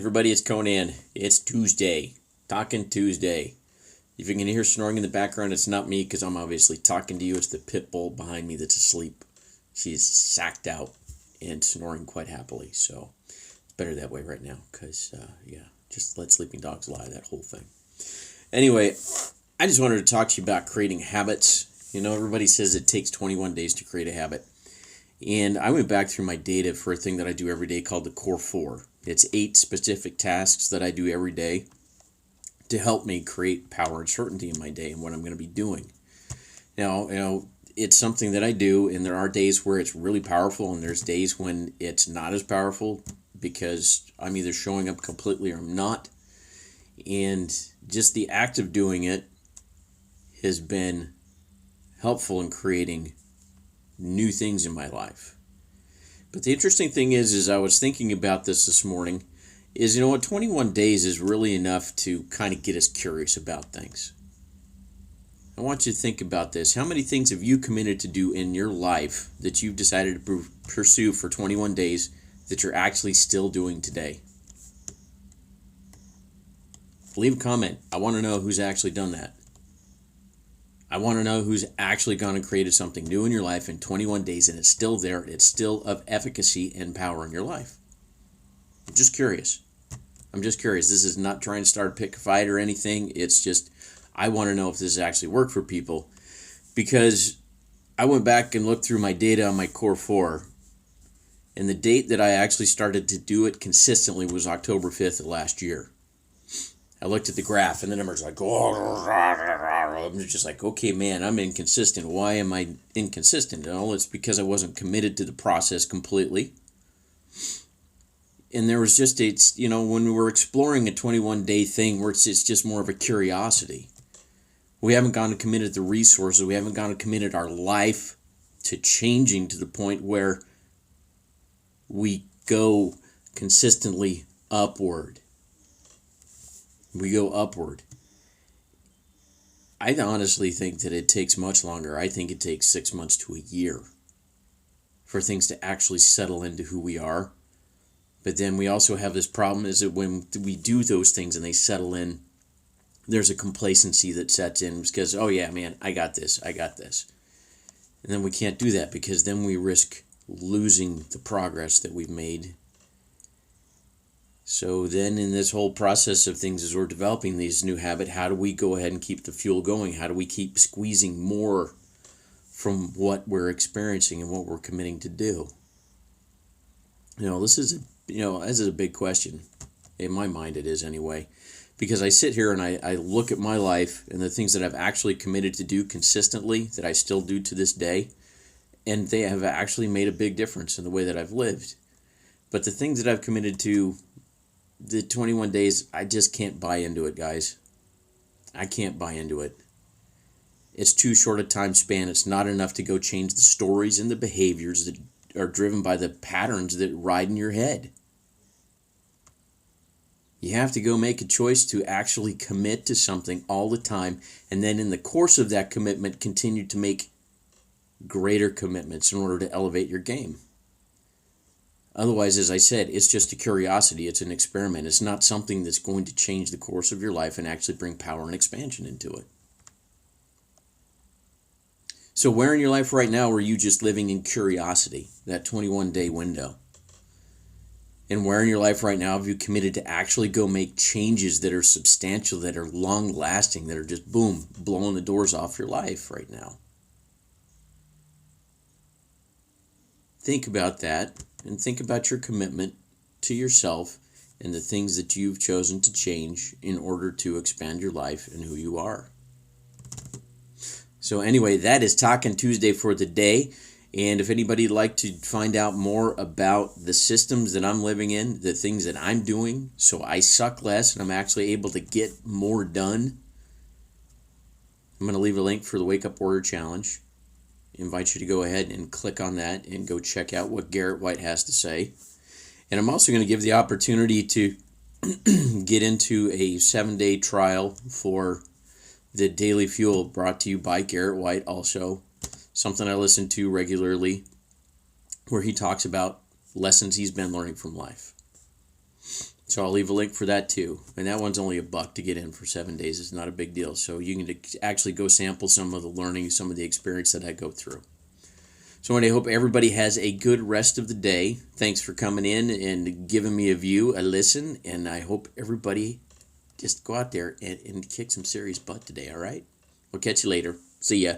Everybody, it's Conan. It's Tuesday. Talking Tuesday. If you can hear snoring in the background, it's not me because I'm obviously talking to you. It's the pit bull behind me that's asleep. She's sacked out and snoring quite happily. So it's better that way right now because, just let sleeping dogs lie, that whole thing. Anyway, I just wanted to talk to you about creating habits. You know, everybody says it takes 21 days to create a habit. And I went back through my data for a thing that I do every day called the Core 4. It's 8 specific tasks that I do every day to help me create power and certainty in my day and what I'm going to be doing. Now, it's something that I do, and there are days where it's really powerful, and there's days when it's not as powerful because I'm either showing up completely or I'm not. And just the act of doing it has been helpful in creating new things in my life. But the interesting thing is I was thinking about this morning, is 21 days is really enough to kind of get us curious about things. I want you to think about this. How many things have you committed to do in your life that you've decided to pursue for 21 days that you're actually still doing today? Leave a comment. I want to know who's actually done that. I want to know who's actually gone and created something new in your life in 21 days and it's still there. It's still of efficacy and power in your life. I'm just curious. This is not trying to start a pick fight or anything. It's just, I want to know if this has actually worked for people. Because I went back and looked through my data on my Core 4. And the date that I actually started to do it consistently was October 5th of last year. I looked at the graph and the numbers like, I'm just like, okay, man, I'm inconsistent. Why am I inconsistent? It's because I wasn't committed to the process completely. And there was just, when we were exploring a 21-day thing where it's just more of a curiosity. We haven't gone and committed the resources. We haven't gone and committed our life to changing to the point where we go consistently upward. We go upward. I honestly think that it takes much longer. I think it takes 6 months to a year for things to actually settle into who we are. But then we also have this problem is that when we do those things and they settle in, there's a complacency that sets in because, oh yeah, man, I got this. And then we can't do that because then we risk losing the progress that we've made. So then in this whole process of things as we're developing these new habits, how do we go ahead and keep the fuel going? How do we keep squeezing more from what we're experiencing and what we're committing to do? This is a big question. In my mind it is anyway. Because I sit here and I look at my life and the things that I've actually committed to do consistently that I still do to this day. And they have actually made a big difference in the way that I've lived. But the things that I've committed to, the 21 days, I just can't buy into it, guys. I can't buy into it. It's too short a time span. It's not enough to go change the stories and the behaviors that are driven by the patterns that ride in your head. You have to go make a choice to actually commit to something all the time, and then in the course of that commitment, continue to make greater commitments in order to elevate your game. Otherwise, as I said, it's just a curiosity. It's an experiment. It's not something that's going to change the course of your life and actually bring power and expansion into it. So where in your life right now are you just living in curiosity, that 21-day window? And where in your life right now have you committed to actually go make changes that are substantial, that are long-lasting, that are just, boom, blowing the doors off your life right now? Think about that. And think about your commitment to yourself and the things that you've chosen to change in order to expand your life and who you are. So anyway, that is Talking Tuesday for the day. And if anybody'd like to find out more about the systems that I'm living in, the things that I'm doing, so I suck less and I'm actually able to get more done, I'm going to leave a link for the Wake Up Warrior Challenge. Invite you to go ahead and click on that and go check out what Garrett White has to say. And I'm also going to give the opportunity to get into a 7-day trial for the Daily Fuel brought to you by Garrett White, also something I listen to regularly, where he talks about lessons he's been learning from life. So I'll leave a link for that too. And that one's only $1 to get in for 7 days. It's not a big deal. So you can actually go sample some of the learning, some of the experience that I go through. So I hope everybody has a good rest of the day. Thanks for coming in and giving me a view, a listen. And I hope everybody just go out there and kick some serious butt today, all right? We'll catch you later. See ya.